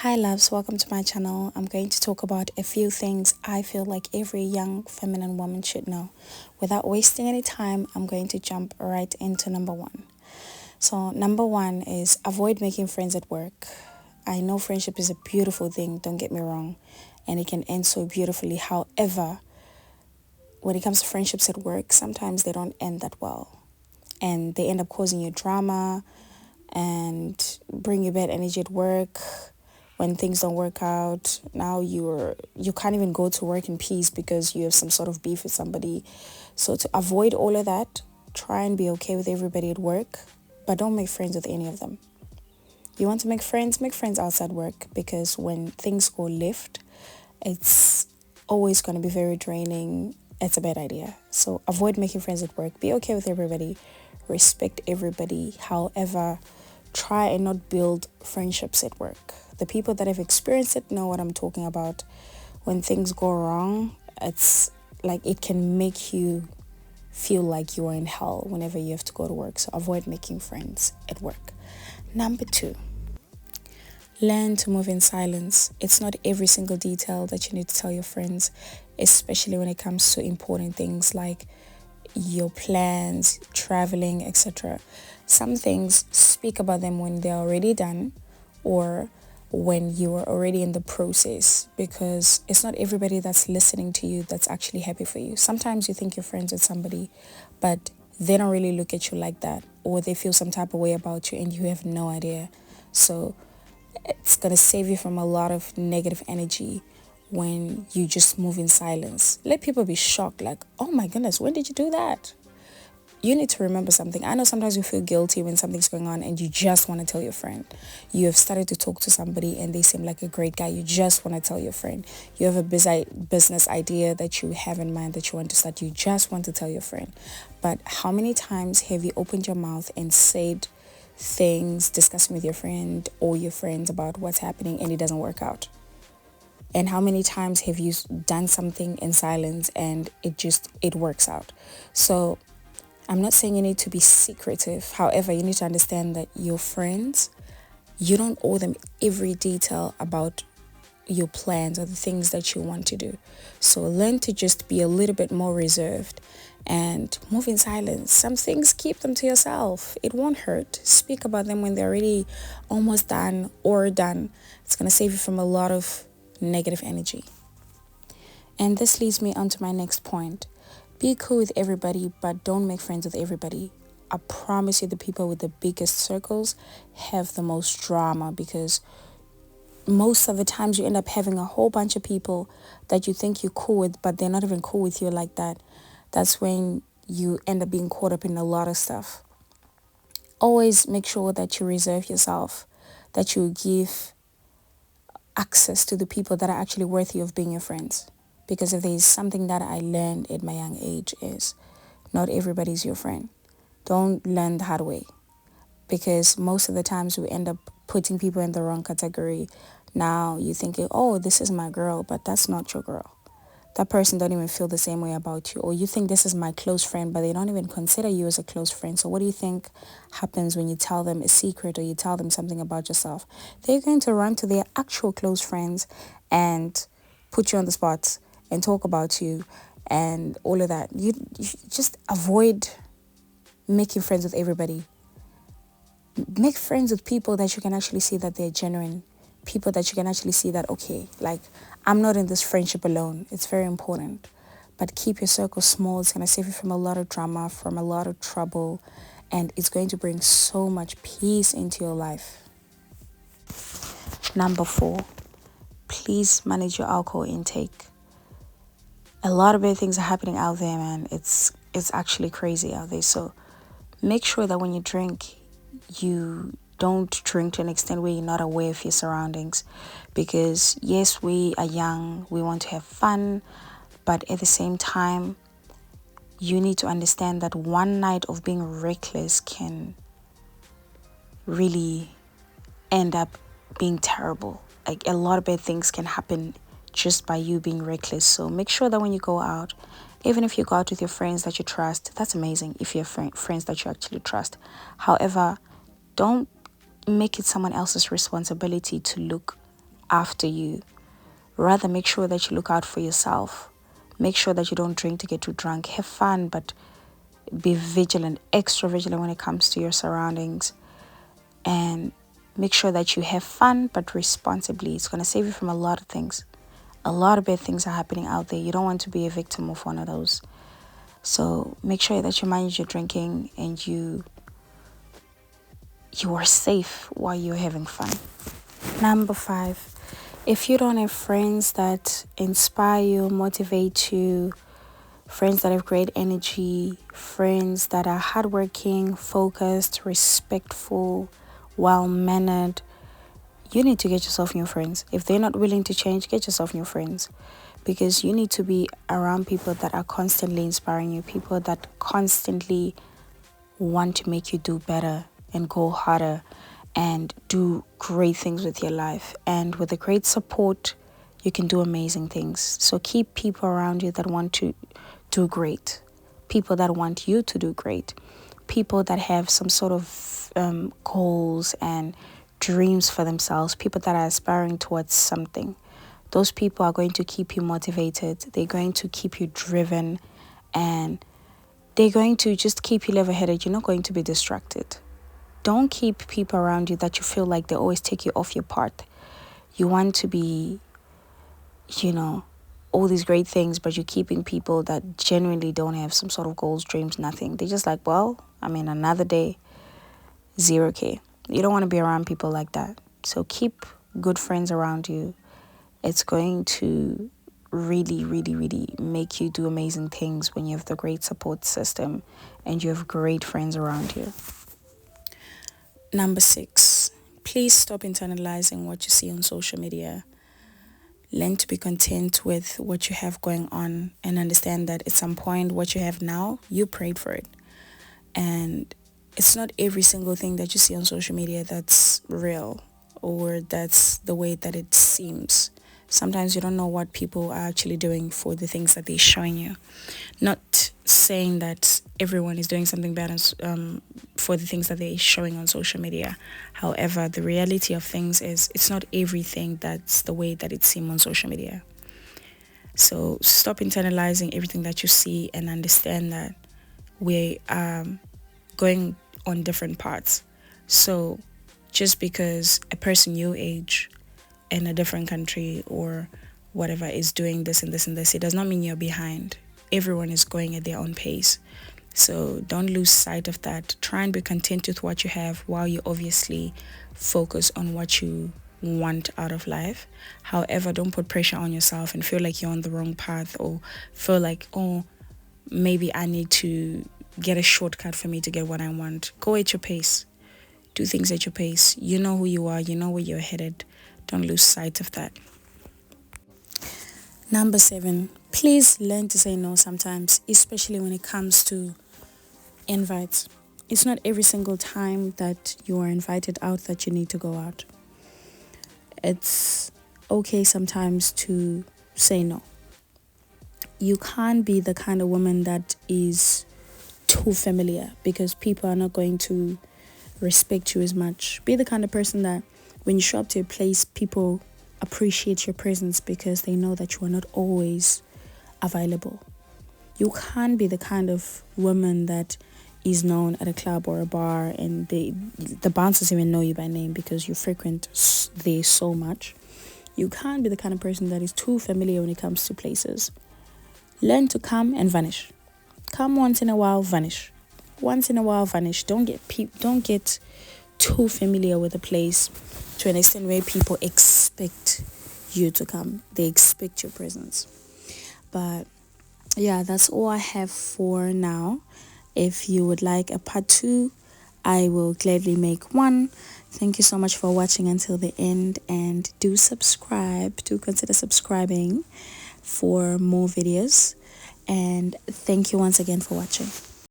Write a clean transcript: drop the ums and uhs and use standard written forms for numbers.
Hi loves, welcome to my channel. I'm going to talk about a few things I feel like every young feminine woman should know. Without wasting any time, I'm going to jump right into number one. So number one is avoid making friends at work. I know friendship is a beautiful thing, don't get me wrong, and it can end so beautifully. However, when it comes to friendships at work, sometimes they don't end that well. And they end up causing you drama and bring you bad energy at work. When things don't work out, now you can't even go to work in peace because you have some sort of beef with somebody. So to avoid all of that, try and be okay with everybody at work, but don't make friends with any of them. You want to make friends outside work, because when things go left, it's always going to be very draining. It's a bad idea. So avoid making friends at work. Be okay with everybody. Respect everybody. However, try and not build friendships at work. The people that have experienced it know what I'm talking about. When things go wrong, it's like it can make you feel like you are in hell whenever you have to go to work. So avoid making friends at work. Number two, learn to move in silence. It's not every single detail that you need to tell your friends, especially when it comes to important things like your plans, traveling, etc. Some things, speak about them when they're already done or when you are already in the process, because it's not everybody that's listening to you that's actually happy for you. Sometimes you think you're friends with somebody, but they don't really look at you like that, or they feel some type of way about you and you have no idea. So it's going to save you from a lot of negative energy when you just move in silence. Let people be shocked, like, oh my goodness, when did you do that? You need to remember something. I know sometimes you feel guilty when something's going on and you just want to tell your friend. You have started to talk to somebody and they seem like a great guy. You just want to tell your friend. You have a business idea that you have in mind that you want to start. You just want to tell your friend. But how many times have you opened your mouth and said things, discussing with your friend or your friends about what's happening, and it doesn't work out? And how many times have you done something in silence and it works out? So I'm not saying you need to be secretive. However, you need to understand that your friends, you don't owe them every detail about your plans or the things that you want to do. So learn to just be a little bit more reserved and move in silence. Some things, keep them to yourself. It won't hurt. Speak about them when they're already almost done or done. It's going to save you from a lot of negative energy. And this leads me on to my next point. Be cool with everybody, but don't make friends with everybody. I promise you, the people with the biggest circles have the most drama, because most of the times you end up having a whole bunch of people that you think you're cool with, but they're not even cool with you like that. That's when you end up being caught up in a lot of stuff. Always make sure that you reserve yourself, that you give access to the people that are actually worthy of being your friends. Because if there is something that I learned at my young age, is not everybody's your friend. Don't learn the hard way, because most of the times we end up putting people in the wrong category. Now you're thinking, oh, this is my girl, but that's not your girl. That person don't even feel the same way about you. Or you think this is my close friend, but they don't even consider you as a close friend. So what do you think happens when you tell them a secret or you tell them something about yourself? They're going to run to their actual close friends and put you on the spot and talk about you and all of that. You just avoid making friends with everybody. Make friends with people that you can actually see that they're genuine. People that you can actually see that, okay, like, I'm not in this friendship alone. It's very important. But keep your circle small. It's going to save you from a lot of drama, from a lot of trouble, and it's going to bring so much peace into your life. Number 4, please manage your alcohol intake. A lot of bad things are happening out there, man. It's actually crazy out there. So make sure that when you drink, you don't drink to an extent where you're not aware of your surroundings. Because yes, we are young, we want to have fun, but at the same time, you need to understand that one night of being reckless can really end up being terrible. Like, a lot of bad things can happen just by you being reckless. So make sure that when you go out, even if you go out with your friends that you trust, that's amazing if you have friends that you actually trust. However, don't make it someone else's responsibility to look after you. Rather, make sure that you look out for yourself. Make sure that you don't drink to get too drunk. Have fun, but be vigilant, extra vigilant when it comes to your surroundings. And make sure that you have fun, but responsibly. It's going to save you from a lot of things. A lot of bad things are happening out there. You don't want to be a victim of one of those. So make sure that you manage your drinking and you are safe while you're having fun. Number 5, if you don't have friends that inspire you, motivate you, friends that have great energy, friends that are hardworking, focused, respectful, well-mannered, you need to get yourself new friends. If they're not willing to change, get yourself new friends. Because you need to be around people that are constantly inspiring you, people that constantly want to make you do better and go harder and do great things with your life. And with a great support, you can do amazing things. So keep people around you that want to do great, people that want you to do great, people that have some sort of goals and dreams for themselves, people that are aspiring towards something. Those people are going to keep you motivated. They're going to keep you driven, and they're going to just keep you level-headed. You're not going to be distracted. Don't keep people around you that you feel like they always take you off your path. You want to be, all these great things, but you're keeping people that genuinely don't have some sort of goals, dreams, nothing. They're just like, another day, 0K. You don't want to be around people like that. So keep good friends around you. It's going to really, really, really make you do amazing things when you have the great support system and you have great friends around you. Number 6, please stop internalizing what you see on social media. Learn to be content with what you have going on and understand that at some point what you have now, you prayed for it. And it's not every single thing that you see on social media that's real or that's the way that it seems. Sometimes you don't know what people are actually doing for the things that they're showing you. Not saying that everyone is doing something bad for the things that they're showing on social media. However, the reality of things is it's not everything that's the way that it seems on social media. So stop internalizing everything that you see and understand that we are going on different paths. So just because a person your age in a different country or whatever is doing this and this and this, it does not mean you're behind. Everyone is going at their own pace. So don't lose sight of that. Try and be content with what you have while you obviously focus on what you want out of life. However, don't put pressure on yourself and feel like you're on the wrong path or feel like, maybe I need to get a shortcut for me to get what I want. Go at your pace. Do things at your pace. You know who you are. You know where you're headed. Don't lose sight of that. Number 7, please learn to say no sometimes, especially when it comes to invites. It's not every single time that you are invited out that you need to go out. It's okay sometimes to say no. You can't be the kind of woman that is too familiar because people are not going to respect you as much. Be the kind of person that when you show up to a place, people appreciate your presence because they know that you are not always available. You can't be the kind of woman that is known at a club or a bar and the bouncers even know you by name because you frequent there so much. You can't be the kind of person that is too familiar when it comes to places. Learn to come and vanish. Come once in a while, vanish. Once in a while, vanish. Don't get too familiar with a place to an extent where people expect you to come. They expect your presence. But yeah, that's all I have for now. If you would like a part 2, I will gladly make one. Thank you so much for watching until the end, and do subscribe. Do consider subscribing for more videos. And thank you once again for watching.